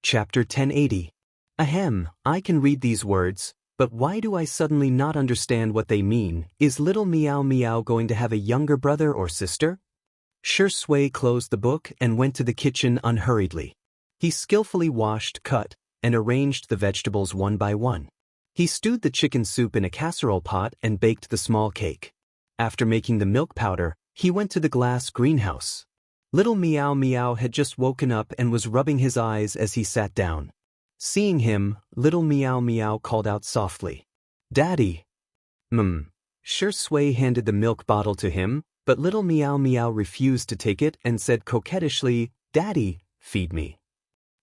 Chapter 1080. Ahem, I can read these words, but why do I suddenly not understand what they mean? Is little Meow Meow going to have a younger brother or sister? Shui closed the book and went to the kitchen unhurriedly. He skillfully washed, cut, and arranged the vegetables one by one. He stewed the chicken soup in a casserole pot and baked the small cake. After making the milk powder, he went to the glass greenhouse. Little Meow Meow had just woken up and was rubbing his eyes as he sat down. Seeing him, little Meow Meow called out softly, "Daddy." Shui handed the milk bottle to him, but little Meow Meow refused to take it and said coquettishly, "Daddy, feed me."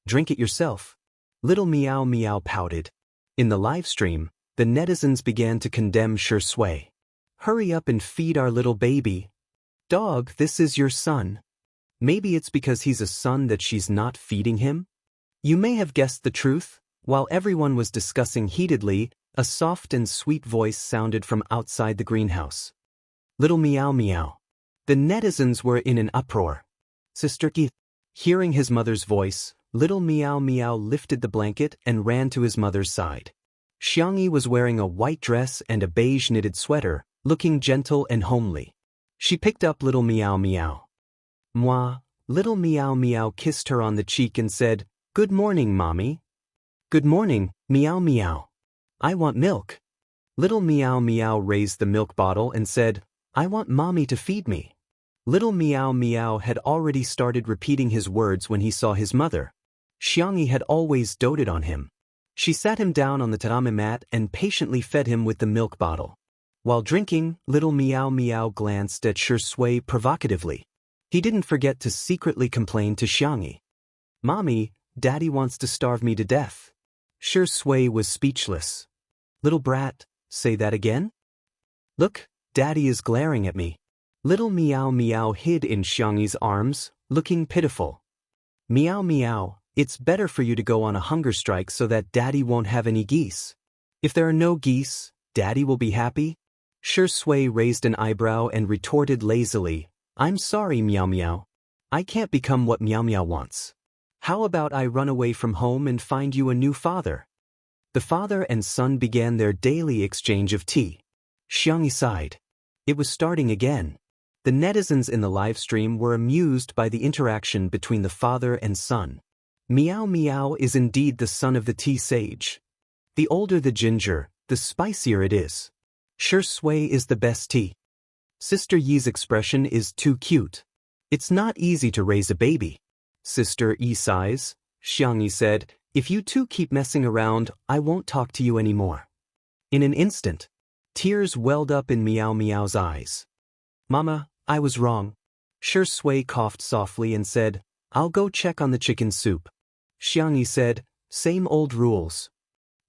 "Drink it yourself." Little Meow Meow pouted. In the live stream, the netizens began to condemn Shui. "Hurry up and feed our little baby. Dog, this is your son. Maybe it's because he's a son that she's not feeding him?" You may have guessed the truth. While everyone was discussing heatedly, a soft and sweet voice sounded from outside the greenhouse. "Little Meow Meow." The netizens were in an uproar. "Sister Keith." Hearing his mother's voice, little Meow Meow lifted the blanket and ran to his mother's side. Xianxia was wearing a white dress and a beige knitted sweater, looking gentle and homely. She picked up little Meow Meow. "Mwah." Little Meow Meow kissed her on the cheek and said, "Good morning, Mommy." "Good morning, Meow Meow. I want milk." Little Meow Meow raised the milk bottle and said, "I want Mommy to feed me." Little Meow Meow had already started repeating his words when he saw his mother. Xianxia had always doted on him. She sat him down on the tatami mat and patiently fed him with the milk bottle. While drinking, little Meow Meow glanced at Shui provocatively. He didn't forget to secretly complain to Xianxia. "Mommy, Daddy wants to starve me to death." Shui was speechless. "Little brat, say that again?" "Look, Daddy is glaring at me." Little Meow Meow hid in Xianxia's arms, looking pitiful. "Meow Meow, it's better for you to go on a hunger strike so that Daddy won't have any geese. If there are no geese, Daddy will be happy?" Shui raised an eyebrow and retorted lazily, "I'm sorry, Meow Meow. I can't become what Meow Meow wants. How about I run away from home and find you a new father?" The father and son began their daily exchange of tea. Xianxia sighed. It was starting again. The netizens in the live stream were amused by the interaction between the father and son. Meow Meow is indeed the son of the tea sage. The older the ginger, the spicier it is. Shui is the best tea. Sister Yi's expression is too cute. It's not easy to raise a baby. Sister Yi sighs. Xianxia said, "If you two keep messing around, I won't talk to you anymore." In an instant, tears welled up in Meow Meow's eyes. "Mama, I was wrong." Shui coughed softly and said, "I'll go check on the chicken soup." Xianxia said, "Same old rules."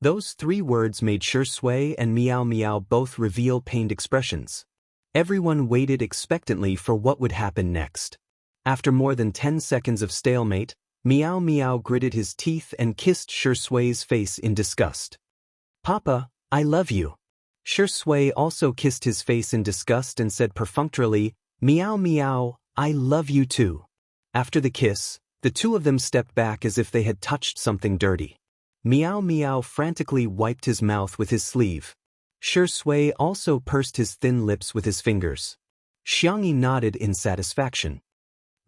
Those 3 words made Shui and Meow Meow both reveal pained expressions. Everyone waited expectantly for what would happen next. After more than 10 seconds of stalemate, Meow Meow gritted his teeth and kissed Shui's face in disgust. "Papa, I love you." Shui also kissed his face in disgust and said perfunctorily, "Meow Meow, I love you too." After the kiss, the two of them stepped back as if they had touched something dirty. Meow Meow frantically wiped his mouth with his sleeve. Shui also pursed his thin lips with his fingers. Xianxia nodded in satisfaction.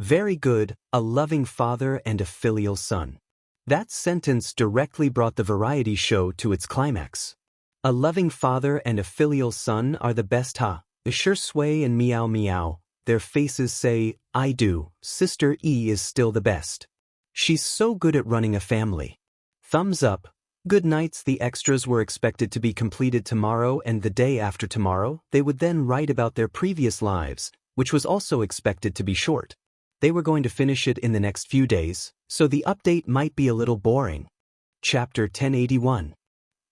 "Very good, a loving father and a filial son." That sentence directly brought the variety show to its climax. A loving father and a filial son are the best, huh? Shui and Meow Meow, their faces say, "I do." Sister E is still the best. She's so good at running a family. Thumbs up. Good nights. The extras were expected to be completed tomorrow and the day after tomorrow. They would then write about their previous lives, which was also expected to be short. They were going to finish it in the next few days, so the update might be a little boring. Chapter 1081.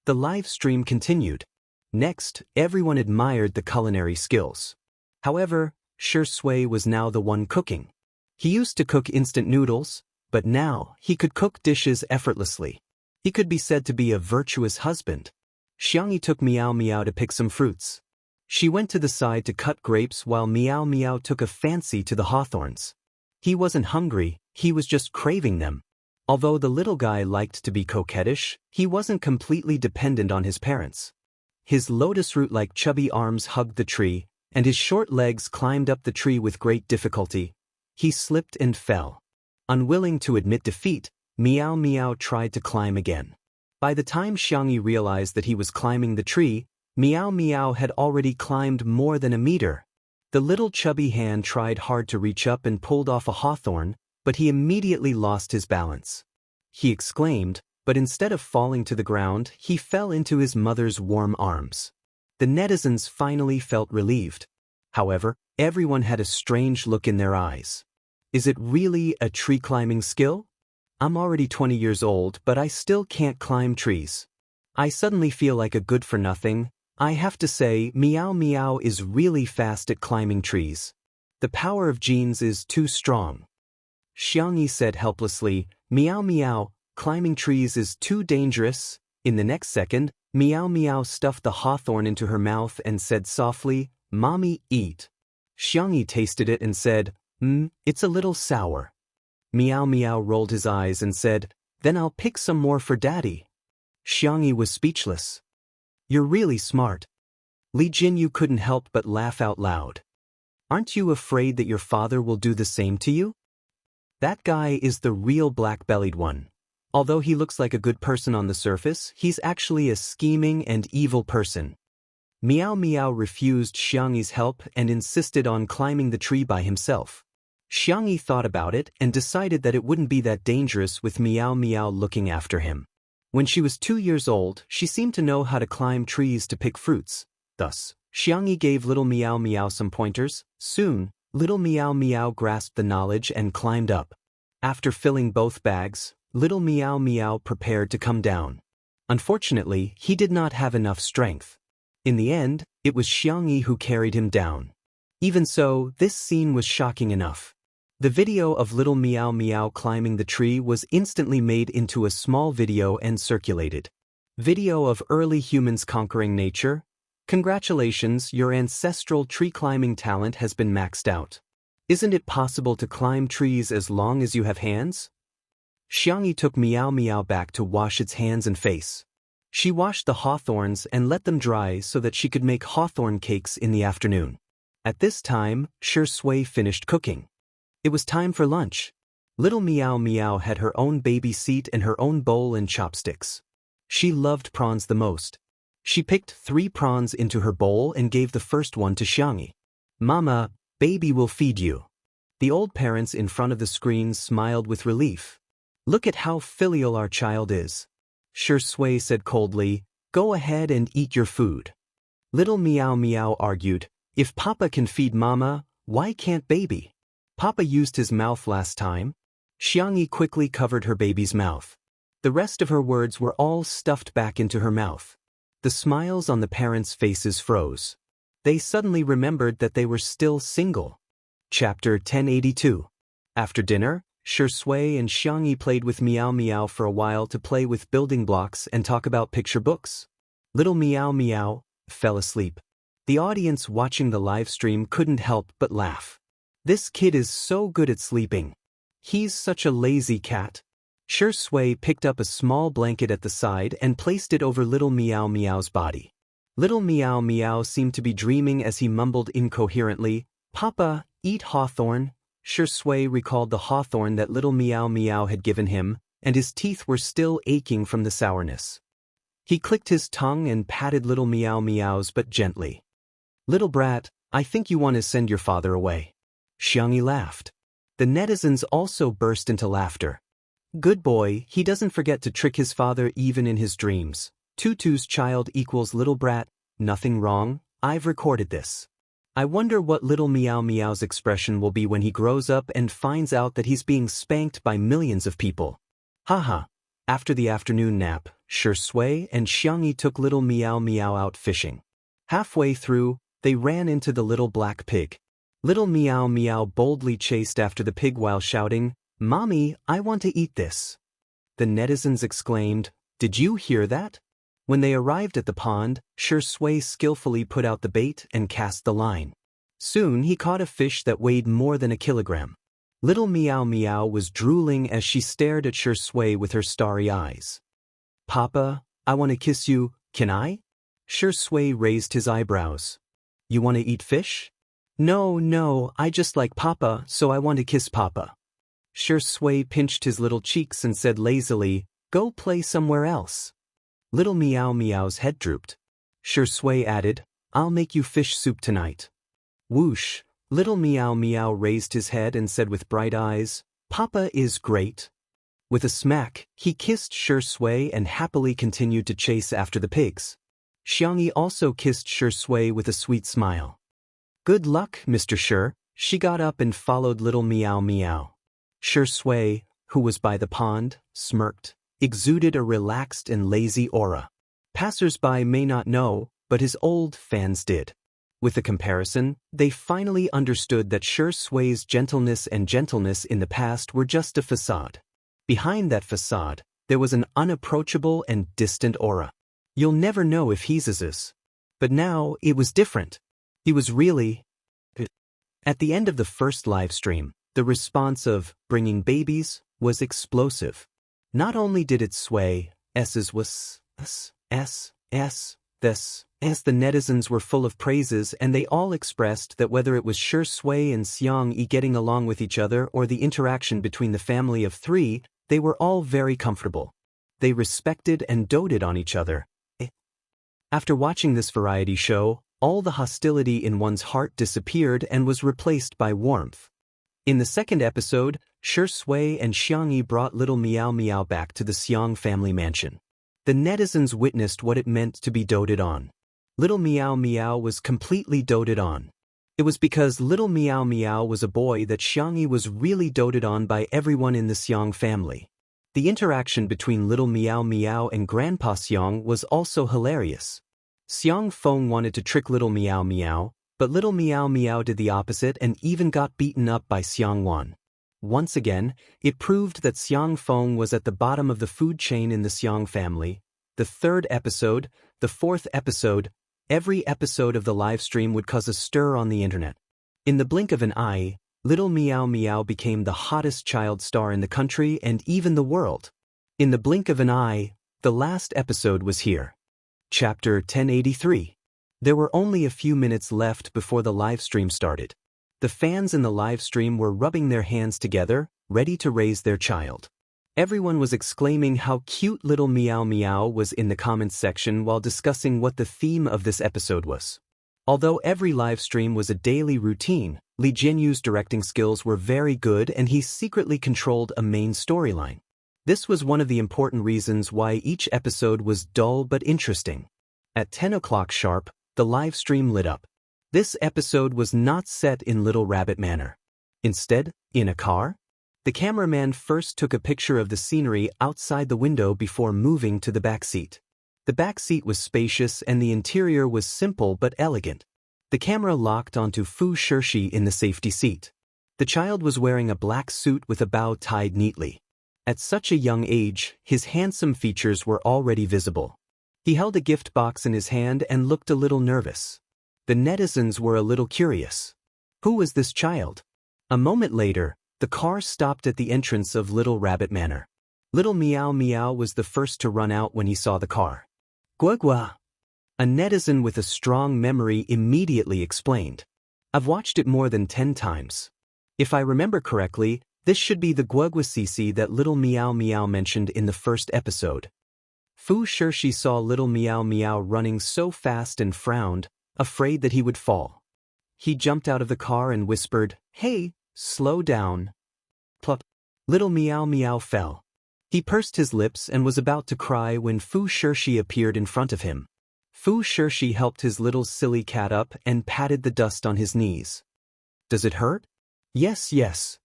The live stream continued. Next, everyone admired the culinary skills. However, Shui was now the one cooking. He used to cook instant noodles, but now he could cook dishes effortlessly. He could be said to be a virtuous husband. Xianxia took Meow Meow to pick some fruits. She went to the side to cut grapes while Meow Meow took a fancy to the hawthorns. He wasn't hungry, he was just craving them. Although the little guy liked to be coquettish, he wasn't completely dependent on his parents. His lotus root-like chubby arms hugged the tree, and his short legs climbed up the tree with great difficulty. He slipped and fell. Unwilling to admit defeat, Meow Meow tried to climb again. By the time Xianxia realized that he was climbing the tree, Meow Meow had already climbed more than a meter. The little chubby hand tried hard to reach up and pulled off a hawthorn, but he immediately lost his balance. He exclaimed, but instead of falling to the ground, he fell into his mother's warm arms. The netizens finally felt relieved. However, everyone had a strange look in their eyes. Is it really a tree climbing skill? I'm already 20 years old, but I still can't climb trees. I suddenly feel like a good-for-nothing. I have to say, Meow Meow is really fast at climbing trees. The power of genes is too strong. Xianxia said helplessly, Meow Meow, climbing trees is too dangerous. In the next second, Meow Meow stuffed the hawthorn into her mouth and said softly, Mommy, eat. Xianxia tasted it and said, it's a little sour. Meow Meow rolled his eyes and said, then I'll pick some more for Daddy. Xianxia was speechless. You're really smart. Li Jinyu couldn't help but laugh out loud. Aren't you afraid that your father will do the same to you? That guy is the real black-bellied one. Although he looks like a good person on the surface, he's actually a scheming and evil person. Meow Meow refused Xianxia's help and insisted on climbing the tree by himself. Xianxia thought about it and decided that it wouldn't be that dangerous with Meow Meow looking after him. When she was 2 years old, she seemed to know how to climb trees to pick fruits. Thus, Xianxia gave little Meow Meow some pointers. Soon, little Meow Meow grasped the knowledge and climbed up. After filling both bags, little Meow Meow prepared to come down. Unfortunately, he did not have enough strength. In the end, it was Xianxia who carried him down. Even so, this scene was shocking enough. The video of little Meow Meow climbing the tree was instantly made into a small video and circulated. Video of early humans conquering nature. Congratulations, your ancestral tree climbing talent has been maxed out. Isn't it possible to climb trees as long as you have hands? Xianxia took Meow Meow back to wash its hands and face. She washed the hawthorns and let them dry so that she could make hawthorn cakes in the afternoon. At this time, Shui finished cooking. It was time for lunch. Little Meow Meow had her own baby seat and her own bowl and chopsticks. She loved prawns the most. She picked 3 prawns into her bowl and gave the first one to Xianxia. Mama, baby will feed you. The old parents in front of the screen smiled with relief. Look at how filial our child is. Shui said coldly, go ahead and eat your food. Little Meow Meow argued, if Papa can feed Mama, why can't baby? Papa used his mouth last time. Xianxia quickly covered her baby's mouth. The rest of her words were all stuffed back into her mouth. The smiles on the parents' faces froze. They suddenly remembered that they were still single. Chapter 1082. After dinner, Shui and Xianxia played with Meow Meow for a while to play with building blocks and talk about picture books. Little Meow Meow fell asleep. The audience watching the live stream couldn't help but laugh. This kid is so good at sleeping. He's such a lazy cat. Shui picked up a small blanket at the side and placed it over little Meow Meow's body. Little Meow Meow seemed to be dreaming as he mumbled incoherently, Papa, eat hawthorn. Shui recalled the hawthorn that little Meow Meow had given him, and his teeth were still aching from the sourness. He clicked his tongue and patted little Meow Meow's but gently. Little brat, I think you want to send your father away. Xianxia laughed. The netizens also burst into laughter. Good boy, he doesn't forget to trick his father even in his dreams. Tutu's child equals little brat, nothing wrong, I've recorded this. I wonder what little Meow Meow's expression will be when he grows up and finds out that he's being spanked by millions of people. Haha. After the afternoon nap, Shui and Xianxia took little Meow Meow out fishing. Halfway through, they ran into the little black pig. Little Meow Meow boldly chased after the pig while shouting, Mommy, I want to eat this. The netizens exclaimed, Did you hear that? When they arrived at the pond, Shui skillfully put out the bait and cast the line. Soon he caught a fish that weighed more than a kilogram. Little Meow Meow was drooling as she stared at Shui with her starry eyes. Papa, I want to kiss you, can I? Shui raised his eyebrows. You want to eat fish? No, I just like Papa, so I want to kiss Papa. Shui pinched his little cheeks and said lazily, go play somewhere else. Little Meow Meow's head drooped. Shui added, I'll make you fish soup tonight. Whoosh, Little Meow Meow raised his head and said with bright eyes, Papa is great. With a smack, he kissed Shui and happily continued to chase after the pigs. Xianxia also kissed Shui with a sweet smile. Good luck, Mr. Shi. She got up and followed Little Meow Meow. Shui, who was by the pond, smirked, exuded a relaxed and lazy aura. Passers-by may not know, but his old fans did. With the comparison, they finally understood that Shui's gentleness in the past were just a facade. Behind that facade, there was an unapproachable and distant aura. You'll never know if he's as. But now, it was different. He was really... At the end of the first live stream, the response of bringing babies was explosive. Not only did it sway, S's was this, the netizens were full of praises and they all expressed that whether it was Shui and Xianxia getting along with each other or the interaction between the family of three, they were all very comfortable. They respected and doted on each other. After watching this variety show, all the hostility in one's heart disappeared and was replaced by warmth. In the second episode, Shui and Xianxia brought Little Meow Meow back to the Xiang family mansion. The netizens witnessed what it meant to be doted on. Little Meow Meow was completely doted on. It was because Little Meow Meow was a boy that Xianxia was really doted on by everyone in the Xiang family. The interaction between Little Meow Meow and Grandpa Xiang was also hilarious. Xiang Feng wanted to trick Little Meow Meow, but Little Meow Meow did the opposite and even got beaten up by Xiang Wan. Once again, it proved that Xiang Feng was at the bottom of the food chain in the Xiang family. The third episode, the fourth episode, every episode of the livestream would cause a stir on the internet. In the blink of an eye, Little Meow Meow became the hottest child star in the country and even the world. In the blink of an eye, the last episode was here. Chapter 1083. There were only a few minutes left before the livestream started. The fans in the livestream were rubbing their hands together, ready to raise their child. Everyone was exclaiming how cute Little Meow Meow was in the comments section while discussing what the theme of this episode was. Although every livestream was a daily routine, Li Jianyu's directing skills were very good and he secretly controlled a main storyline. This was one of the important reasons why each episode was dull but interesting. At 10 o'clock sharp, the livestream lit up. This episode was not set in Little Rabbit Manor. Instead, in a car? The cameraman first took a picture of the scenery outside the window before moving to the back seat. The back seat was spacious and the interior was simple but elegant. The camera locked onto Fu Shirshi in the safety seat. The child was wearing a black suit with a bow tied neatly. At such a young age, his handsome features were already visible. He held a gift box in his hand and looked a little nervous. The netizens were a little curious. Who was this child? A moment later, the car stopped at the entrance of Little Rabbit Manor. Little Meow Meow was the first to run out when he saw the car. Gua. A netizen with a strong memory immediately explained. I've watched it more than 10 times. If I remember correctly, this should be the Guaguasisi that Little Meow Meow mentioned in the first episode. Fu Shirshi saw Little Meow Meow running so fast and frowned, afraid that he would fall. He jumped out of the car and whispered, "Hey, slow down." Plop. Little Meow Meow fell. He pursed his lips and was about to cry when Fu Shirshi appeared in front of him. Fu Shirshi helped his little silly cat up and patted the dust on his knees. Does it hurt? Yes.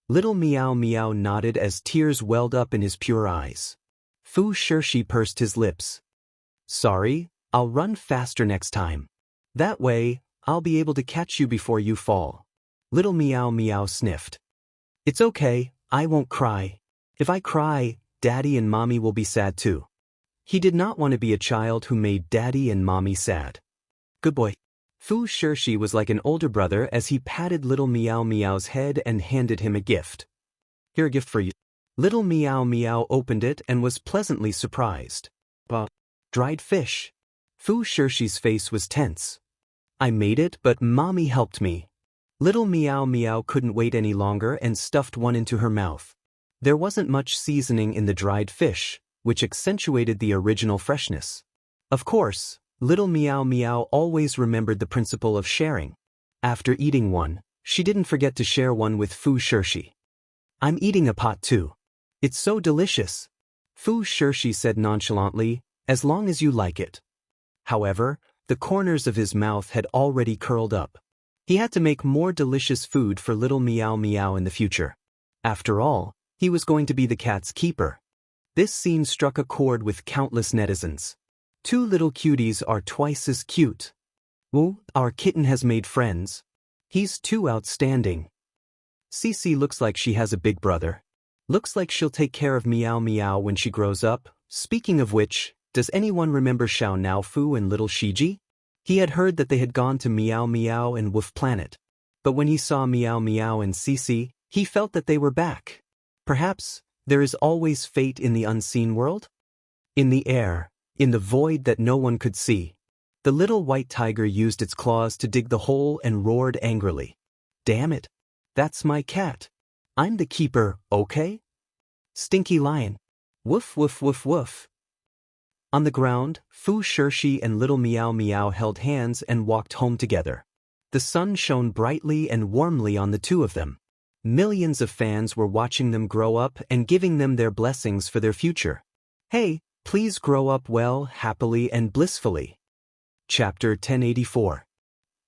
Little Meow Meow nodded as tears welled up in his pure eyes. Fu Shirshi pursed his lips. Sorry, I'll run faster next time. That way, I'll be able to catch you before you fall. Little Meow Meow sniffed. It's okay, I won't cry. If I cry, Daddy and Mommy will be sad too. He did not want to be a child who made Daddy and Mommy sad. Good boy. Fu Shirshi was like an older brother as he patted little Meow Meow's head and handed him a gift. Here, a gift for you. Little Meow Meow opened it and was pleasantly surprised. Dried fish. Fu Shirshi's face was tense. I made it, but Mommy helped me. Little Meow Meow couldn't wait any longer and stuffed one into her mouth. There wasn't much seasoning in the dried fish, which accentuated the original freshness. Of course, little Meow Meow always remembered the principle of sharing. After eating one, she didn't forget to share one with Fu Shirshi. I'm eating a pot too. It's so delicious. Fu Shirshi said nonchalantly, as long as you like it. However, the corners of his mouth had already curled up. He had to make more delicious food for little Meow Meow in the future. After all, he was going to be the cat's keeper. This scene struck a chord with countless netizens. Two little cuties are twice as cute. Woo, our kitten has made friends. He's too outstanding. Cici looks like she has a big brother. Looks like she'll take care of Meow Meow when she grows up. Speaking of which, does anyone remember Xiao Naofu and little Shiji? He had heard that they had gone to Meow Meow and Woof Planet. But when he saw Meow Meow and Cici, he felt that they were back. Perhaps, there is always fate in the unseen world? In the air, in the void that no one could see, the little white tiger used its claws to dig the hole and roared angrily. Damn it! That's my cat. I'm the keeper, okay? Stinky lion. Woof woof woof woof. On the ground, Fu Shirshi and little Meow Meow held hands and walked home together. The sun shone brightly and warmly on the two of them. Millions of fans were watching them grow up and giving them their blessings for their future. Hey, please grow up well, happily and blissfully. Chapter 1084.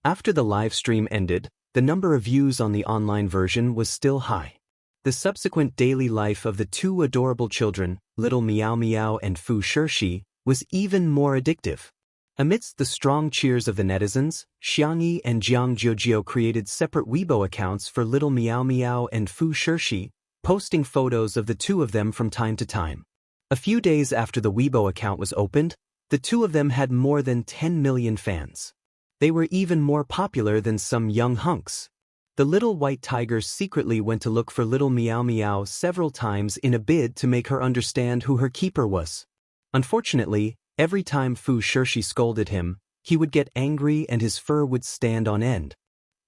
After the live stream ended, the number of views on the online version was still high. The subsequent daily life of the two adorable children, little Meow Meow and Fu Shirshi, was even more addictive. Amidst the strong cheers of the netizens, Xianxia and Jiang Jiujio created separate Weibo accounts for little Meow Meow and Fu Shirshi, posting photos of the two of them from time to time. A few days after the Weibo account was opened, the two of them had more than 10 million fans. They were even more popular than some young hunks. The little white tiger secretly went to look for little Meow Meow several times in a bid to make her understand who her keeper was. Unfortunately, every time Fu Shirshi scolded him, he would get angry and his fur would stand on end.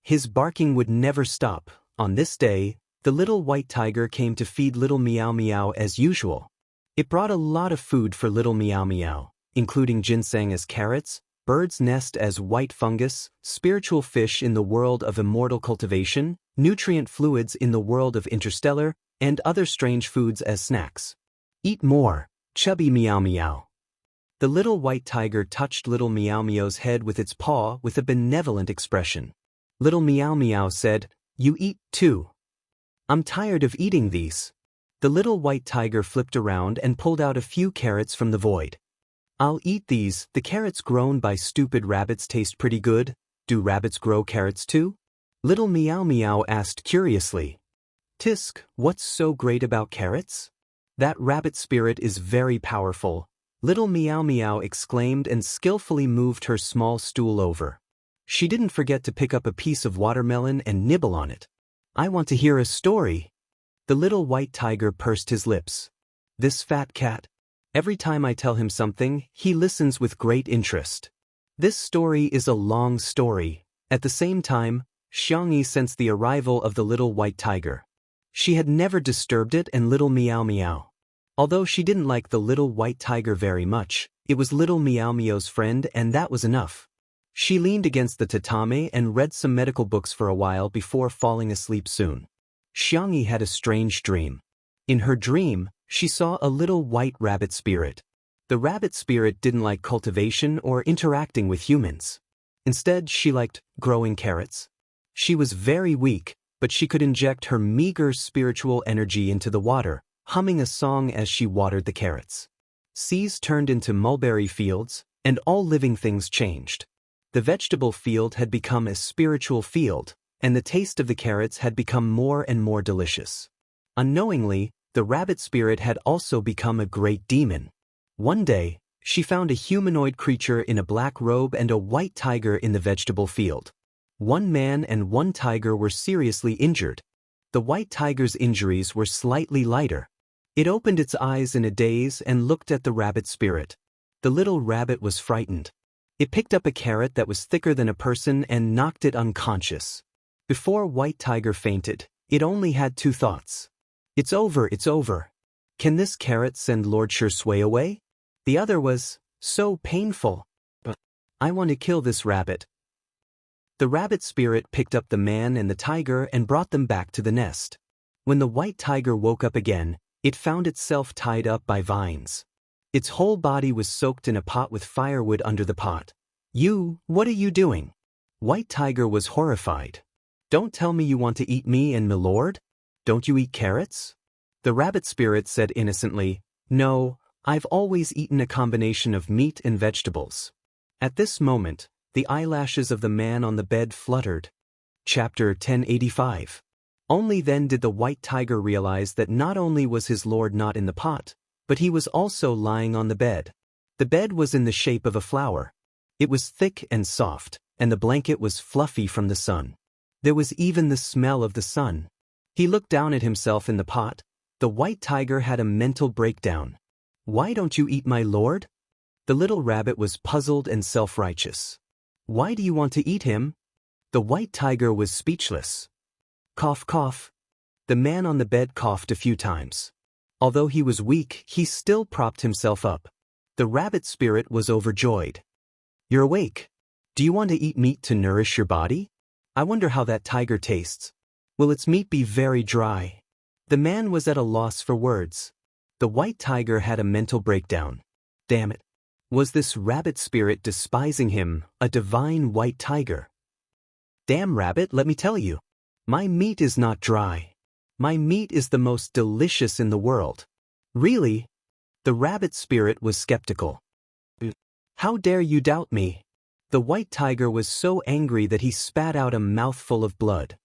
His barking would never stop. On this day, the little white tiger came to feed little Meow Meow as usual. It brought a lot of food for little Meow Meow, including ginseng as carrots, bird's nest as white fungus, spiritual fish in the world of immortal cultivation, nutrient fluids in the world of interstellar, and other strange foods as snacks. Eat more, chubby Meow Meow. The little white tiger touched little Meow Meow's head with its paw with a benevolent expression. Little Meow Meow said, "You eat too." "I'm tired of eating these." The little white tiger flipped around and pulled out a few carrots from the void. "I'll eat these. The carrots grown by stupid rabbits taste pretty good. Do rabbits grow carrots too?" Little Meow Meow asked curiously. "Tisk, what's so great about carrots?" "That rabbit spirit is very powerful," little Meow Meow exclaimed and skillfully moved her small stool over. She didn't forget to pick up a piece of watermelon and nibble on it. "I want to hear a story." The little white tiger pursed his lips. "This fat cat. Every time I tell him something, he listens with great interest. This story is a long story." At the same time, Xianxia sensed the arrival of the little white tiger. She had never disturbed it and little Meow Meow. Although she didn't like the little white tiger very much, it was little Meow Meow's friend and that was enough. She leaned against the tatami and read some medical books for a while before falling asleep soon. Xianxia had a strange dream. In her dream, she saw a little white rabbit spirit. The rabbit spirit didn't like cultivation or interacting with humans. Instead, she liked growing carrots. She was very weak, but she could inject her meager spiritual energy into the water, humming a song as she watered the carrots. Seas turned into mulberry fields, and all living things changed. The vegetable field had become a spiritual field, and the taste of the carrots had become more and more delicious. Unknowingly, the rabbit spirit had also become a great demon. One day, She found a humanoid creature in a black robe and a white tiger in the vegetable field. One man and one tiger were seriously injured. The white tiger's injuries were slightly lighter. It opened its eyes in a daze and looked at the rabbit spirit. The little rabbit was frightened. It picked up a carrot that was thicker than a person and knocked it unconscious. Before White Tiger fainted, it only had two thoughts. It's over, it's over. Can this carrot send Lord Shui away? The other was, so painful. But I want to kill this rabbit. The rabbit spirit picked up the man and the tiger and brought them back to the nest. When the white tiger woke up again, it found itself tied up by vines. Its whole body was soaked in a pot with firewood under the pot. What are you doing? White Tiger was horrified. Don't tell me you want to eat me and milord? Don't you eat carrots? The rabbit spirit said innocently, No, I've always eaten a combination of meat and vegetables. At this moment, the eyelashes of the man on the bed fluttered. Chapter 1085. Only then did the white tiger realize that not only was his lord not in the pot, but he was also lying on the bed. The bed was in the shape of a flower. It was thick and soft, and the blanket was fluffy from the sun. There was even the smell of the sun. He looked down at himself in the pot. The white tiger had a mental breakdown. Why don't you eat my lord? The little rabbit was puzzled and self-righteous. Why do you want to eat him? The white tiger was speechless. Cough, cough. The man on the bed coughed a few times. Although he was weak, he still propped himself up. The rabbit spirit was overjoyed. You're awake. Do you want to eat meat to nourish your body? I wonder how that tiger tastes. Will its meat be very dry? The man was at a loss for words. The white tiger had a mental breakdown. Damn it. Was this rabbit spirit despising him, a divine white tiger? Damn rabbit, let me tell you. My meat is not dry. My meat is the most delicious in the world. Really? The rabbit spirit was skeptical. How dare you doubt me? The white tiger was so angry that he spat out a mouthful of blood.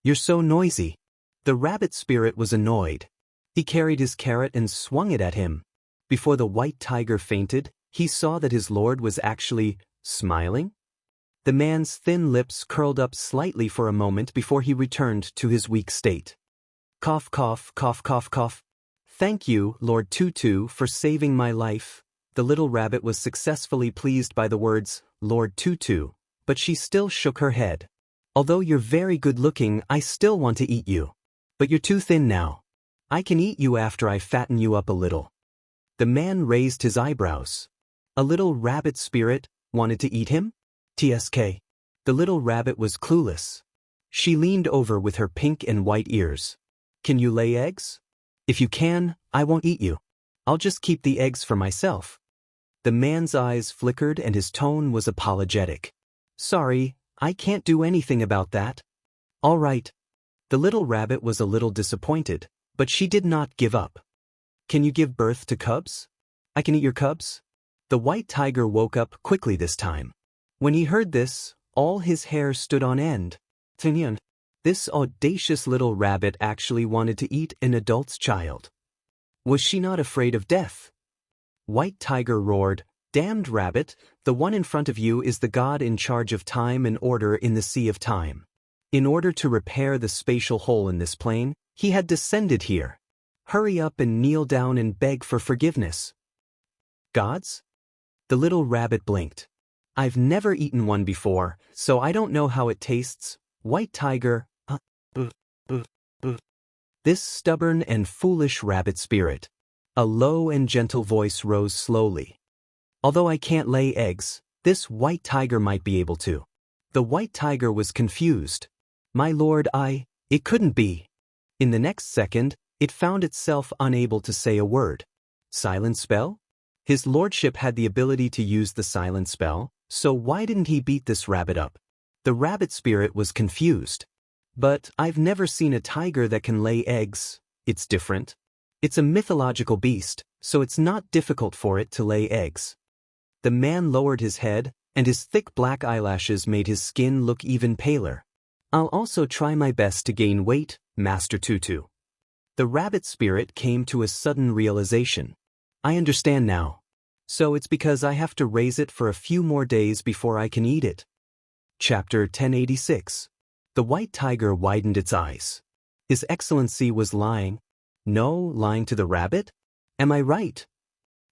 You're so noisy. The rabbit spirit was annoyed. He carried his carrot and swung it at him. Before the white tiger fainted, he saw that his lord was actually smiling. The man's thin lips curled up slightly for a moment before he returned to his weak state. Cough, cough, cough, cough, cough. Thank you, Lord Tutu, for saving my life. The little rabbit was successfully pleased by the words, Lord Tutu, but she still shook her head. Although you're very good-looking, I still want to eat you. But you're too thin now. I can eat you after I fatten you up a little. The man raised his eyebrows. A little rabbit spirit wanted to eat him? TSK. The little rabbit was clueless. She leaned over with her pink and white ears. Can you lay eggs? If you can, I won't eat you. I'll just keep the eggs for myself. The man's eyes flickered and his tone was apologetic. Sorry, I can't do anything about that. All right. The little rabbit was a little disappointed, but she did not give up. Can you give birth to cubs? I can eat your cubs? The white tiger woke up quickly this time. When he heard this, all his hair stood on end. Tinyan. This audacious little rabbit actually wanted to eat an adult's child. Was she not afraid of death? White Tiger roared, Damned rabbit, the one in front of you is the god in charge of time and order in the Sea of Time. In order to repair the spatial hole in this plane, he had descended here. Hurry up and kneel down and beg for forgiveness. Gods? The little rabbit blinked. I've never eaten one before, so I don't know how it tastes. White Tiger, This stubborn and foolish rabbit spirit. A low and gentle voice rose slowly. Although I can't lay eggs, this white tiger might be able to. The white tiger was confused. My lord, it couldn't be. In the next second, it found itself unable to say a word. Silent spell? His lordship had the ability to use the silent spell, so why didn't he beat this rabbit up? The rabbit spirit was confused. But I've never seen a tiger that can lay eggs. It's different. It's a mythological beast, so it's not difficult for it to lay eggs. The man lowered his head, and his thick black eyelashes made his skin look even paler. I'll also try my best to gain weight, Master Tutu. The rabbit spirit came to a sudden realization. I understand now. So it's because I have to raise it for a few more days before I can eat it. Chapter 1086. The white tiger widened its eyes. His Excellency was lying. No, lying to the rabbit? Am I right?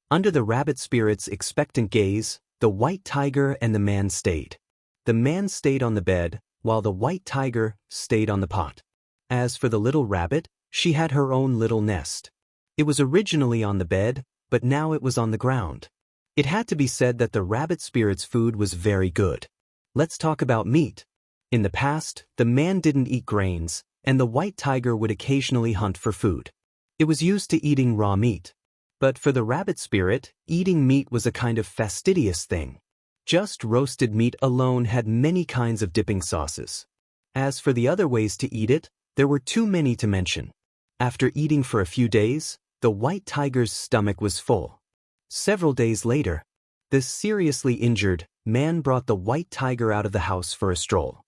Under the rabbit spirit's expectant gaze, the white tiger and the man stayed. The man stayed on the bed, while the white tiger stayed on the pot. As for the little rabbit, she had her own little nest. It was originally on the bed, but now it was on the ground. It had to be said that the rabbit spirit's food was very good. Let's talk about meat. In the past, the man didn't eat grains, and the white tiger would occasionally hunt for food. It was used to eating raw meat. But for the rabbit spirit, eating meat was a kind of fastidious thing. Just roasted meat alone had many kinds of dipping sauces. As for the other ways to eat it, there were too many to mention. After eating for a few days, the white tiger's stomach was full. Several days later, the seriously injured man brought the white tiger out of the house for a stroll.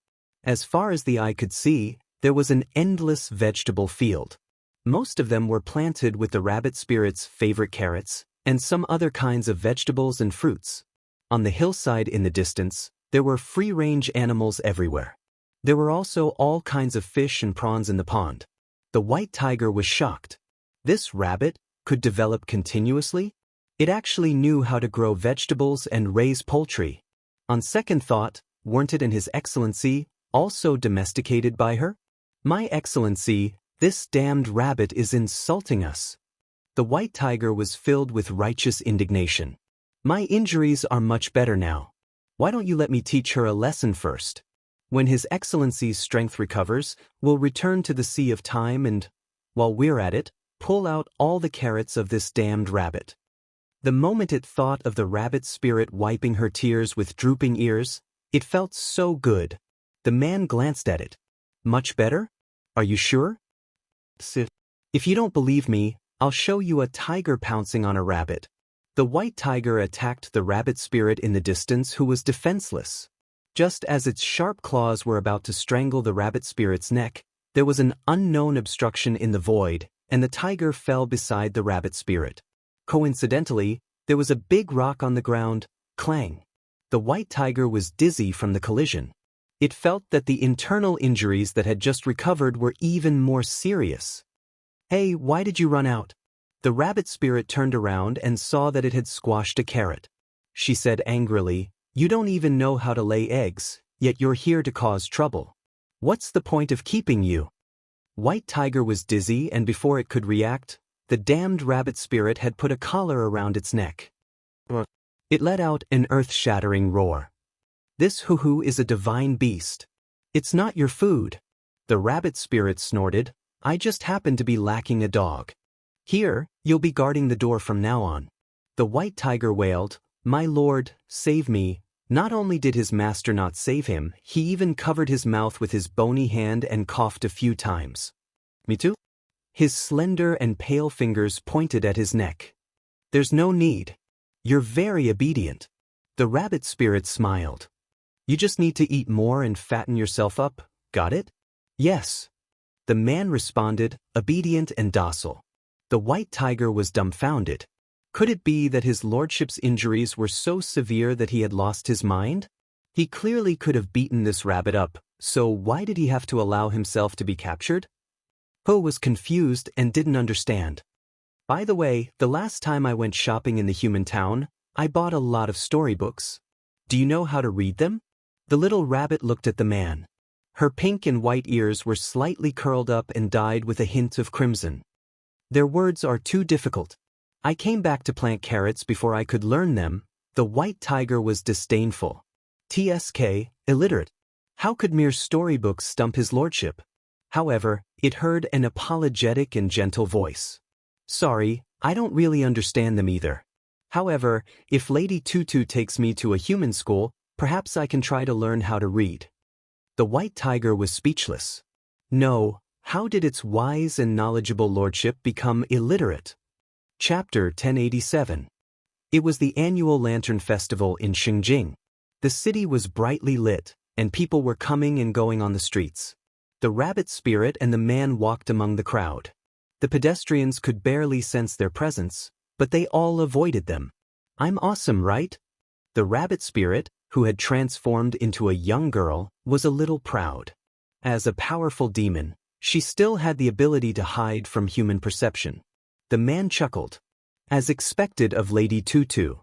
As far as the eye could see, there was an endless vegetable field. Most of them were planted with the rabbit spirit's favorite carrots and some other kinds of vegetables and fruits. On the hillside in the distance, there were free-range animals everywhere. There were also all kinds of fish and prawns in the pond. The white tiger was shocked. This rabbit could develop continuously? It actually knew how to grow vegetables and raise poultry. On second thought, weren't it and His Excellency also domesticated by her? My Excellency, this damned rabbit is insulting us. The white tiger was filled with righteous indignation. My injuries are much better now. Why don't you let me teach her a lesson first? When His Excellency's strength recovers, we'll return to the Sea of Time and, while we're at it, pull out all the carrots of this damned rabbit. The moment it thought of the rabbit spirit wiping her tears with drooping ears, it felt so good. The man glanced at it. Much better? Are you sure? If you don't believe me, I'll show you a tiger pouncing on a rabbit. The white tiger attacked the rabbit spirit in the distance who was defenseless. Just as its sharp claws were about to strangle the rabbit spirit's neck, there was an unknown obstruction in the void, and the tiger fell beside the rabbit spirit. Coincidentally, there was a big rock on the ground. Clang. The white tiger was dizzy from the collision. It felt that the internal injuries that had just recovered were even more serious. Hey, why did you run out? The rabbit spirit turned around and saw that it had squashed a carrot. She said angrily, "You don't even know how to lay eggs, yet you're here to cause trouble. What's the point of keeping you?" White tiger was dizzy, and before it could react, the damned rabbit spirit had put a collar around its neck. It let out an earth-shattering roar. "This hoo-hoo is a divine beast. It's not your food." The rabbit spirit snorted, "I just happen to be lacking a dog. Here, you'll be guarding the door from now on." The white tiger wailed, "My lord, save me." Not only did his master not save him, he even covered his mouth with his bony hand and coughed a few times. "Me too?" His slender and pale fingers pointed at his neck. "There's no need. You're very obedient." The rabbit spirit smiled. "You just need to eat more and fatten yourself up, got it?" "Yes." The man responded, obedient and docile. The white tiger was dumbfounded. Could it be that his lordship's injuries were so severe that he had lost his mind? He clearly could have beaten this rabbit up, so why did he have to allow himself to be captured? Ho was confused and didn't understand. "By the way, the last time I went shopping in the human town, I bought a lot of storybooks. Do you know how to read them?" The little rabbit looked at the man. Her pink and white ears were slightly curled up and dyed with a hint of crimson. "Their words are too difficult. I came back to plant carrots before I could learn them." The white tiger was disdainful. "Tsk, illiterate. How could mere storybooks stump his lordship?" However, it heard an apologetic and gentle voice. "Sorry, I don't really understand them either. However, if Lady Tutu takes me to a human school, perhaps I can try to learn how to read." The white tiger was speechless. No, how did its wise and knowledgeable lordship become illiterate? Chapter 1087. It was the annual Lantern Festival in Xinjing. The city was brightly lit, and people were coming and going on the streets. The rabbit spirit and the man walked among the crowd. The pedestrians could barely sense their presence, but they all avoided them. I'm awesome, right? The rabbit spirit, who had transformed into a young girl, was a little proud. As a powerful demon, she still had the ability to hide from human perception. The man chuckled. As expected of Lady Tutu.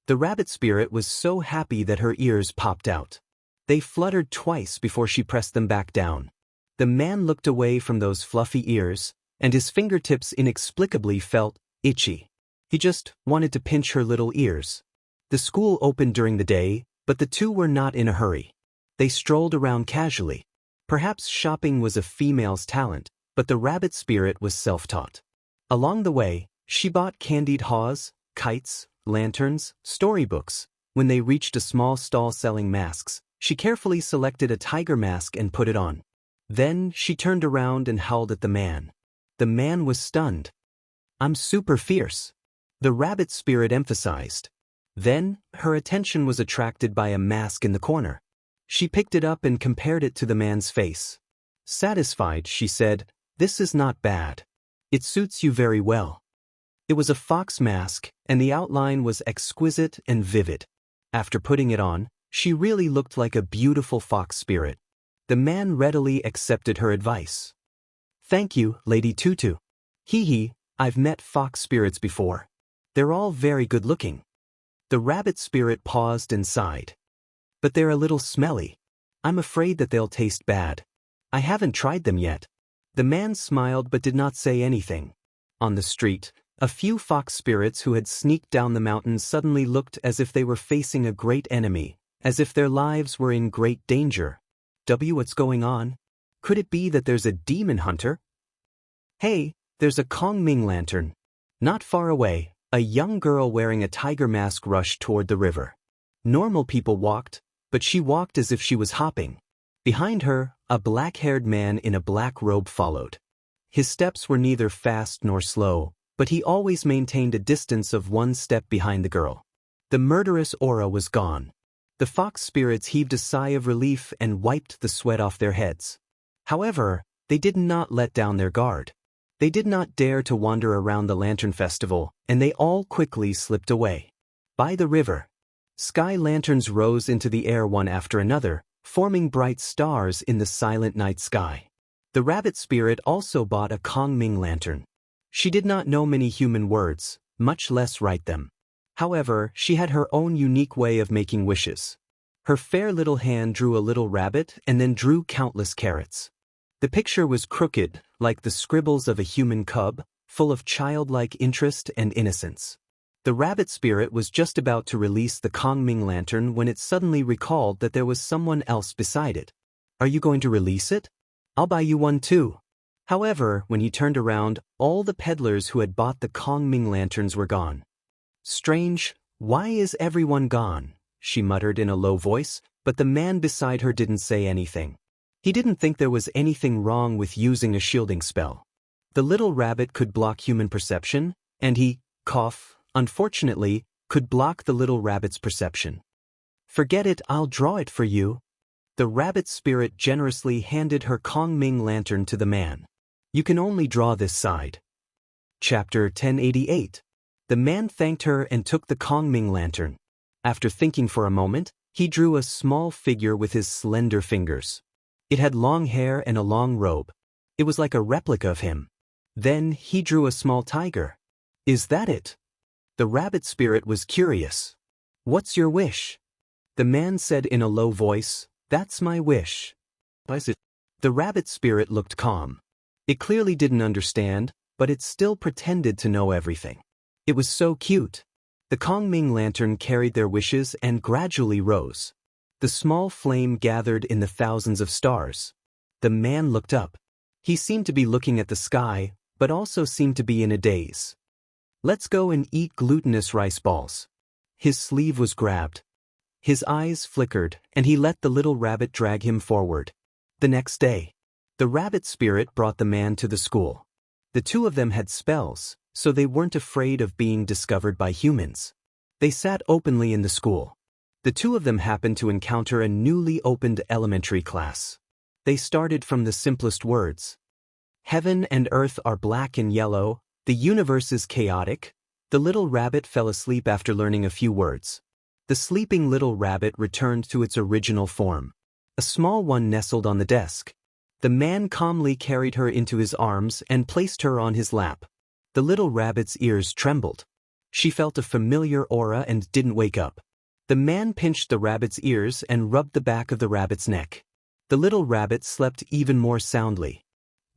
The rabbit spirit was so happy that her ears popped out. They fluttered twice before she pressed them back down. The man looked away from those fluffy ears, and his fingertips inexplicably felt itchy. He just wanted to pinch her little ears. The school opened during the day, but the two were not in a hurry. They strolled around casually. Perhaps shopping was a female's talent, but the rabbit spirit was self-taught. Along the way, she bought candied haws, kites, lanterns, storybooks. When they reached a small stall selling masks, she carefully selected a tiger mask and put it on. Then she turned around and howled at the man. The man was stunned. I'm super fierce. The rabbit spirit emphasized. Then, her attention was attracted by a mask in the corner. She picked it up and compared it to the man's face. Satisfied, she said, "This is not bad. It suits you very well." It was a fox mask, and the outline was exquisite and vivid. After putting it on, she really looked like a beautiful fox spirit. The man readily accepted her advice. Thank you, Lady Tutu. I've met fox spirits before. They're all very good looking. The rabbit spirit paused and sighed. But they're a little smelly. I'm afraid that they'll taste bad. I haven't tried them yet. The man smiled but did not say anything. On the street, a few fox spirits who had sneaked down the mountain suddenly looked as if they were facing a great enemy, as if their lives were in great danger. What's going on? Could it be that there's a demon hunter? Hey, there's a Kongming lantern. Not far away, a young girl wearing a tiger mask rushed toward the river. Normal people walked, but she walked as if she was hopping. Behind her, a black-haired man in a black robe followed. His steps were neither fast nor slow, but he always maintained a distance of one step behind the girl. The murderous aura was gone. The fox spirits heaved a sigh of relief and wiped the sweat off their heads. However, they did not let down their guard. They did not dare to wander around the lantern festival, and they all quickly slipped away. By the river, sky lanterns rose into the air one after another, forming bright stars in the silent night sky. The rabbit spirit also bought a Kongming lantern. She did not know many human words, much less write them. However, she had her own unique way of making wishes. Her fair little hand drew a little rabbit and then drew countless carrots. The picture was crooked, like the scribbles of a human cub, full of childlike interest and innocence. The rabbit spirit was just about to release the Kongming lantern when it suddenly recalled that there was someone else beside it. Are you going to release it? I'll buy you one too. However, when he turned around, all the peddlers who had bought the Kongming lanterns were gone. Strange, why is everyone gone? She muttered in a low voice, but the man beside her didn't say anything. He didn't think there was anything wrong with using a shielding spell. The little rabbit could block human perception, and he, unfortunately, could block the little rabbit's perception. Forget it, I'll draw it for you. The rabbit spirit generously handed her Kongming lantern to the man. You can only draw this side. Chapter 1088. The man thanked her and took the Kongming lantern. After thinking for a moment, he drew a small figure with his slender fingers. It had long hair and a long robe. It was like a replica of him. Then he drew a small tiger. Is that it? The rabbit spirit was curious. What's your wish? The man said in a low voice, That's my wish. The rabbit spirit looked calm. It clearly didn't understand, but it still pretended to know everything. It was so cute. The Kongming lantern carried their wishes and gradually rose. The small flame gathered in the thousands of stars. The man looked up. He seemed to be looking at the sky, but also seemed to be in a daze. Let's go and eat glutinous rice balls. His sleeve was grabbed. His eyes flickered, and he let the little rabbit drag him forward. The next day, the rabbit spirit brought the man to the school. The two of them had spells, so they weren't afraid of being discovered by humans. They sat openly in the school. The two of them happened to encounter a newly opened elementary class. They started from the simplest words. Heaven and earth are black and yellow, the universe is chaotic, The little rabbit fell asleep after learning a few words. The sleeping little rabbit returned to its original form. A small one nestled on the desk. The man calmly carried her into his arms and placed her on his lap. The little rabbit's ears trembled. She felt a familiar aura and didn't wake up. The man pinched the rabbit's ears and rubbed the back of the rabbit's neck. The little rabbit slept even more soundly.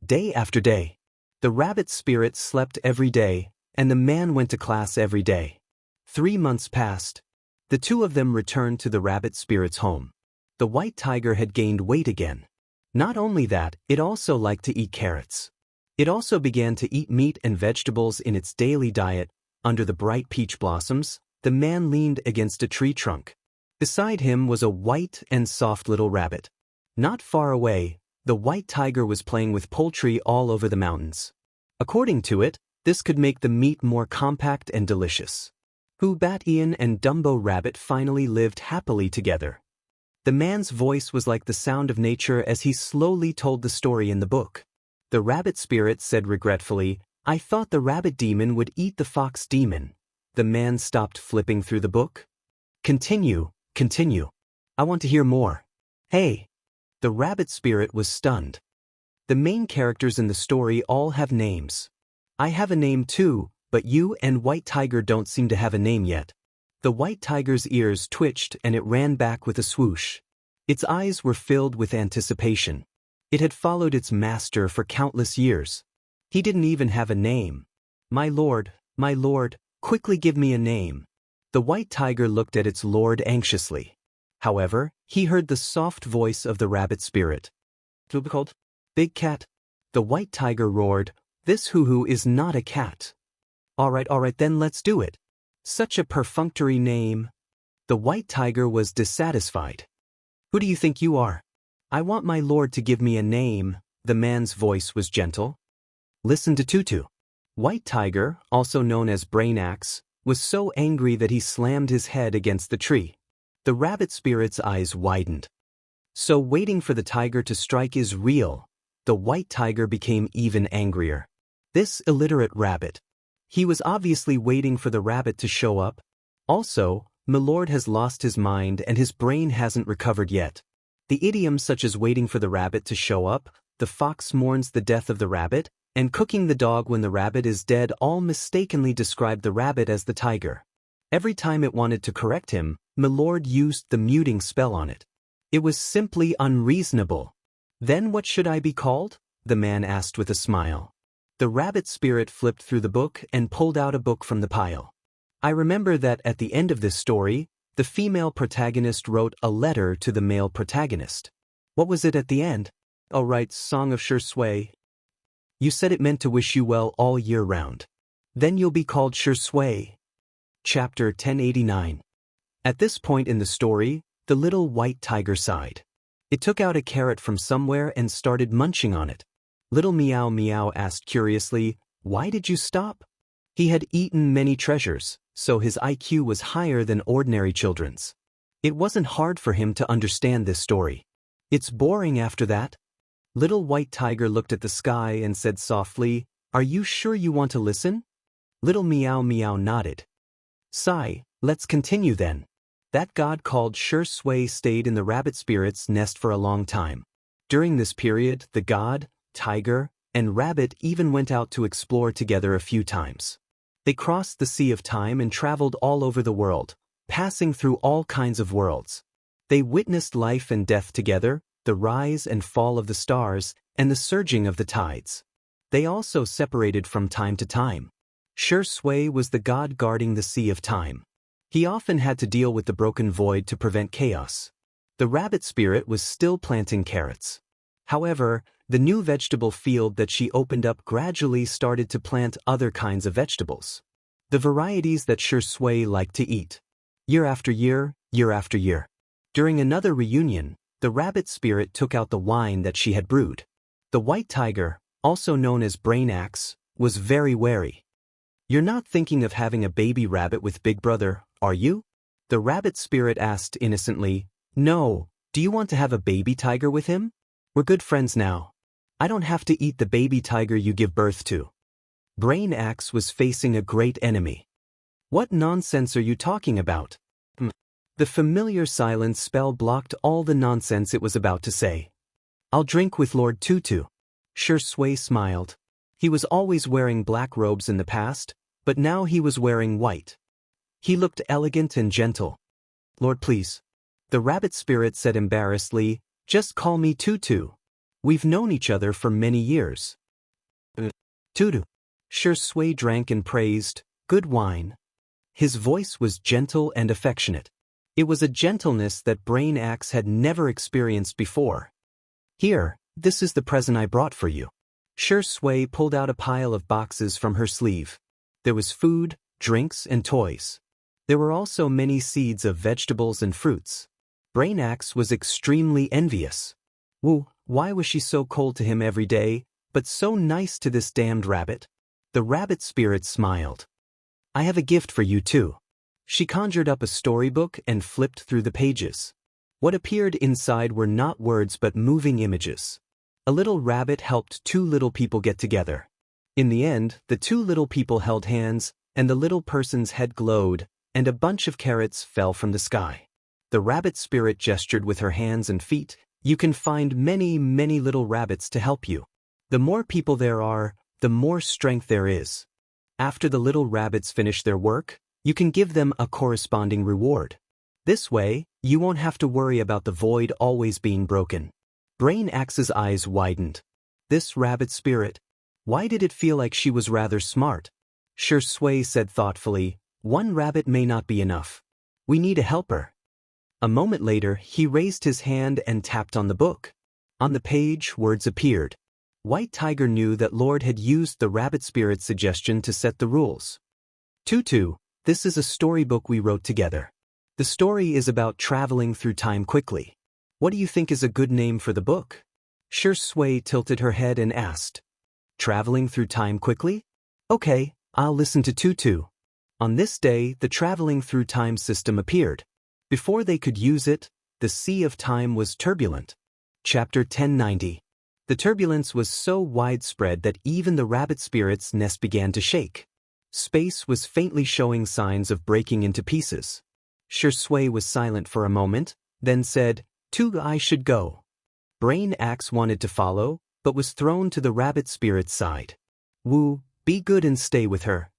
Day after day. The rabbit spirit slept every day, and the man went to class every day. 3 months passed. The two of them returned to the rabbit spirit's home. The white tiger had gained weight again. Not only that, it also liked to eat carrots. It also began to eat meat and vegetables in its daily diet. Under the bright peach blossoms, the man leaned against a tree trunk. Beside him was a white and soft little rabbit. Not far away, the white tiger was playing with poultry all over the mountains. According to it, this could make the meat more compact and delicious. Ian and Dumbo Rabbit finally lived happily together. The man's voice was like the sound of nature as he slowly told the story in the book. The rabbit spirit said regretfully, "I thought the rabbit demon would eat the fox demon." The man stopped flipping through the book. Continue. I want to hear more. Hey. The rabbit spirit was stunned. The main characters in the story all have names. I have a name too, but you and White Tiger don't seem to have a name yet. The white tiger's ears twitched and it ran back with a swoosh. Its eyes were filled with anticipation. It had followed its master for countless years. He didn't even have a name. My lord, quickly give me a name." The white tiger looked at its lord anxiously. However, he heard the soft voice of the rabbit spirit. "To be called Big Cat." The white tiger roared, "This hoo-hoo is not a cat." All right, then let's do it." Such a perfunctory name. The white tiger was dissatisfied. "Who do you think you are?" "I want my lord to give me a name." The man's voice was gentle. "Listen to Tutu." White Tiger, also known as Brain Axe, was so angry that he slammed his head against the tree. The rabbit spirit's eyes widened. So waiting for the tiger to strike is real. The white tiger became even angrier. This illiterate rabbit. He was obviously waiting for the rabbit to show up. Also, Milord has lost his mind and his brain hasn't recovered yet. The idioms such as waiting for the rabbit to show up, the fox mourns the death of the rabbit, and cooking the dog when the rabbit is dead all mistakenly described the rabbit as the tiger. Every time it wanted to correct him, Milord used the muting spell on it. It was simply unreasonable. "Then what should I be called?" the man asked with a smile. The rabbit spirit flipped through the book and pulled out a book from the pile. I remember that at the end of this story, the female protagonist wrote a letter to the male protagonist. What was it at the end? "All right, Song of Shui. You said it meant to wish you well all year round. Then you'll be called Shui." Chapter 1089. At this point in the story, the little white tiger sighed. It took out a carrot from somewhere and started munching on it. Little Meow Meow asked curiously, "Why did you stop?" He had eaten many treasures, so his IQ was higher than ordinary children's. It wasn't hard for him to understand this story. "It's boring after that." Little white tiger looked at the sky and said softly, "Are you sure you want to listen?" Little Meow Meow nodded. "Sigh, let's continue then." That god called Shui stayed in the rabbit spirit's nest for a long time. During this period, the god, tiger, and rabbit even went out to explore together a few times. They crossed the sea of time and traveled all over the world, passing through all kinds of worlds. They witnessed life and death together, the rise and fall of the stars, and the surging of the tides. They also separated from time to time. Shui was the god guarding the sea of time. He often had to deal with the broken void to prevent chaos. The rabbit spirit was still planting carrots. However, the new vegetable field that she opened up gradually started to plant other kinds of vegetables. The varieties that Shui liked to eat. Year after year. During another reunion, the rabbit spirit took out the wine that she had brewed. The white tiger, also known as Brain Axe, was very wary. "You're not thinking of having a baby rabbit with Big Brother, are you?" The rabbit spirit asked innocently. "No, do you want to have a baby tiger with him? We're good friends now. I don't have to eat the baby tiger you give birth to." Brain Axe was facing a great enemy. What nonsense are you talking about? The familiar silence spell blocked all the nonsense it was about to say. I'll drink with Lord Tutu. Shui smiled. He was always wearing black robes in the past, but now he was wearing white. He looked elegant and gentle. Lord, please. The rabbit spirit said embarrassedly, just call me Tutu. We've known each other for many years. Tutu. Shui drank and praised, good wine. His voice was gentle and affectionate. It was a gentleness that Brain Axe had never experienced before. Here, this is the present I brought for you. Shui pulled out a pile of boxes from her sleeve. There was food, drinks, and toys. There were also many seeds of vegetables and fruits. Brain Axe was extremely envious. Why was she so cold to him every day, but so nice to this damned rabbit? The rabbit spirit smiled. I have a gift for you too. She conjured up a storybook and flipped through the pages. What appeared inside were not words but moving images. A little rabbit helped two little people get together. In the end, the two little people held hands, and the little person's head glowed, and a bunch of carrots fell from the sky. The rabbit spirit gestured with her hands and feet. You can find many, many little rabbits to help you. The more people there are, the more strength there is. After the little rabbits finish their work, you can give them a corresponding reward. This way, you won't have to worry about the void always being broken. Brain Axe's eyes widened. This rabbit spirit, why did it feel like she was rather smart? Shui said thoughtfully, one rabbit may not be enough. We need a helper. A moment later, he raised his hand and tapped on the book. On the page, words appeared. White Tiger knew that Lord had used the rabbit spirit's suggestion to set the rules. Tutu, this is a storybook we wrote together. The story is about traveling through time quickly. What do you think is a good name for the book? Shui tilted her head and asked. Traveling through time quickly? Okay, I'll listen to Tutu. On this day, the traveling through time system appeared. Before they could use it, the sea of time was turbulent. Chapter 1090. The turbulence was so widespread that even the rabbit spirit's nest began to shake. Space was faintly showing signs of breaking into pieces. Shui was silent for a moment, then said, I should go. Brain Axe wanted to follow, but was thrown to the rabbit spirit's side. Be good and stay with her.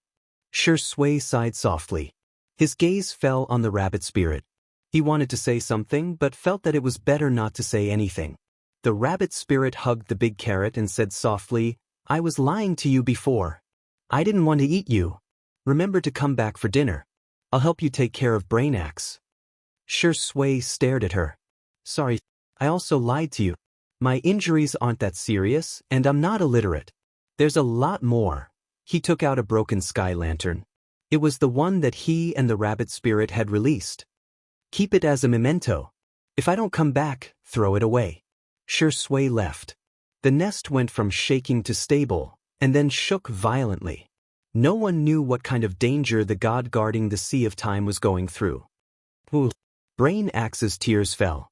Shui sighed softly. His gaze fell on the rabbit spirit. He wanted to say something but felt that it was better not to say anything. The rabbit spirit hugged the big carrot and said softly, I was lying to you before. I didn't want to eat you. Remember to come back for dinner. I'll help you take care of Brain Axe. Shui stared at her. Sorry, I also lied to you. My injuries aren't that serious, and I'm not illiterate. There's a lot more. He took out a broken sky lantern. It was the one that he and the rabbit spirit had released. Keep it as a memento. If I don't come back, throw it away. Shui left. The nest went from shaking to stable, and then shook violently. No one knew what kind of danger the god guarding the Sea of Time was going through. Brain Axe's tears fell.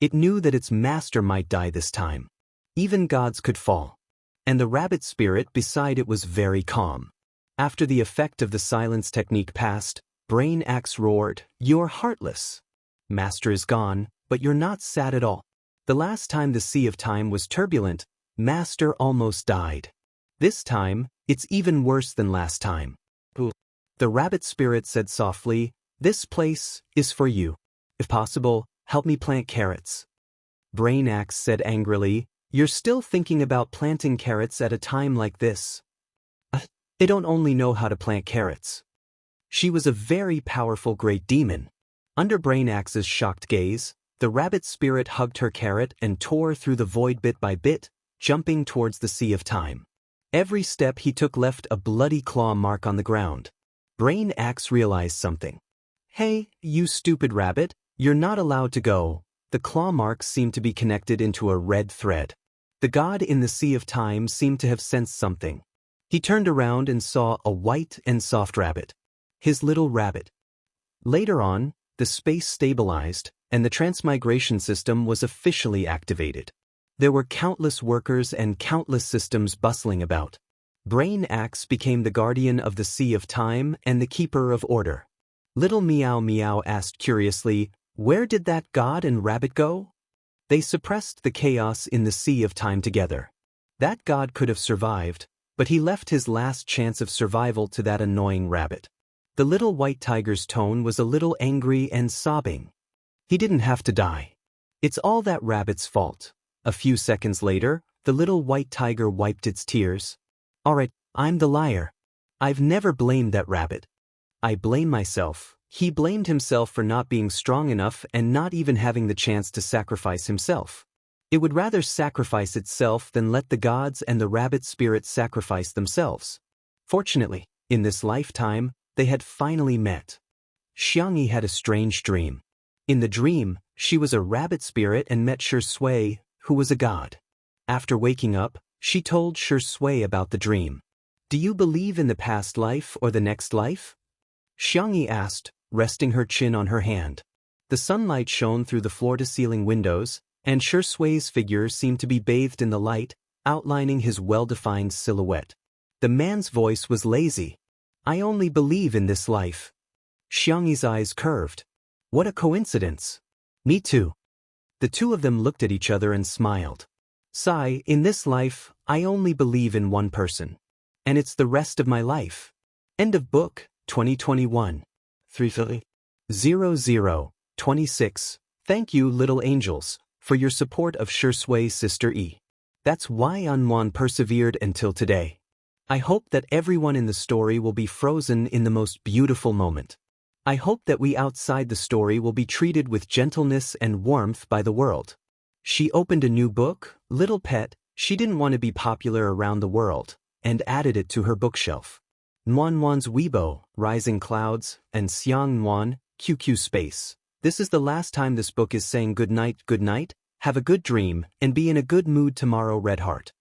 It knew that its master might die this time. Even gods could fall. And the rabbit spirit beside it was very calm. After the effect of the silence technique passed, Brain Axe roared, You're heartless. Master is gone, but you're not sad at all. The last time the Sea of Time was turbulent, Master almost died. This time, it's even worse than last time. The rabbit spirit said softly, This place is for you. If possible, help me plant carrots. Brain Axe said angrily, You're still thinking about planting carrots at a time like this. They don't only know how to plant carrots. She was a very powerful great demon. Under Brain Axe's shocked gaze, the rabbit spirit hugged her carrot and tore through the void bit by bit, jumping towards the Sea of Time. Every step he took left a bloody claw mark on the ground. Brain Axe realized something. Hey, you stupid rabbit, you're not allowed to go. The claw marks seemed to be connected into a red thread. The god in the Sea of Time seemed to have sensed something. He turned around and saw a white and soft rabbit. His little rabbit. Later on, the space stabilized, and the transmigration system was officially activated. There were countless workers and countless systems bustling about. Brain Axe became the guardian of the Sea of Time and the keeper of order. Little Meow Meow asked curiously, "Where did that god and rabbit go?" "They suppressed the chaos in the Sea of Time together. That god could have survived, but he left his last chance of survival to that annoying rabbit." The little white tiger's tone was a little angry and sobbing. "He didn't have to die. It's all that rabbit's fault." A few seconds later, the little white tiger wiped its tears. "Alright, I'm the liar. I've never blamed that rabbit. I blame myself." He blamed himself for not being strong enough and not even having the chance to sacrifice himself. It would rather sacrifice itself than let the gods and the rabbit spirit sacrifice themselves. Fortunately, in this lifetime, they had finally met. Xianxia had a strange dream. In the dream, she was a rabbit spirit and met Swordplay, who was a god. After waking up, she told Swordplay about the dream. "Do you believe in the past life or the next life?" Xianxia asked, resting her chin on her hand. The sunlight shone through the floor-to-ceiling windows, and Swordplay's figure seemed to be bathed in the light, outlining his well-defined silhouette. The man's voice was lazy. "I only believe in this life." Xianxia's eyes curved. "What a coincidence." "Me too." The two of them looked at each other and smiled. "Sai, in this life, I only believe in one person. And it's the rest of my life." End of book, 2021. 3:00:26. Thank you, little angels, for your support of Swordplay's sister E. That's why Anwan persevered until today. I hope that everyone in the story will be frozen in the most beautiful moment. I hope that we outside the story will be treated with gentleness and warmth by the world. She opened a new book, Little Pet. She didn't want to be popular around the world, and added it to her bookshelf. Nuanwan's Weibo, Rising Clouds, and Xianxia, QQ Space. This is the last time this book is saying good night, have a good dream, and be in a good mood tomorrow, Red Heart.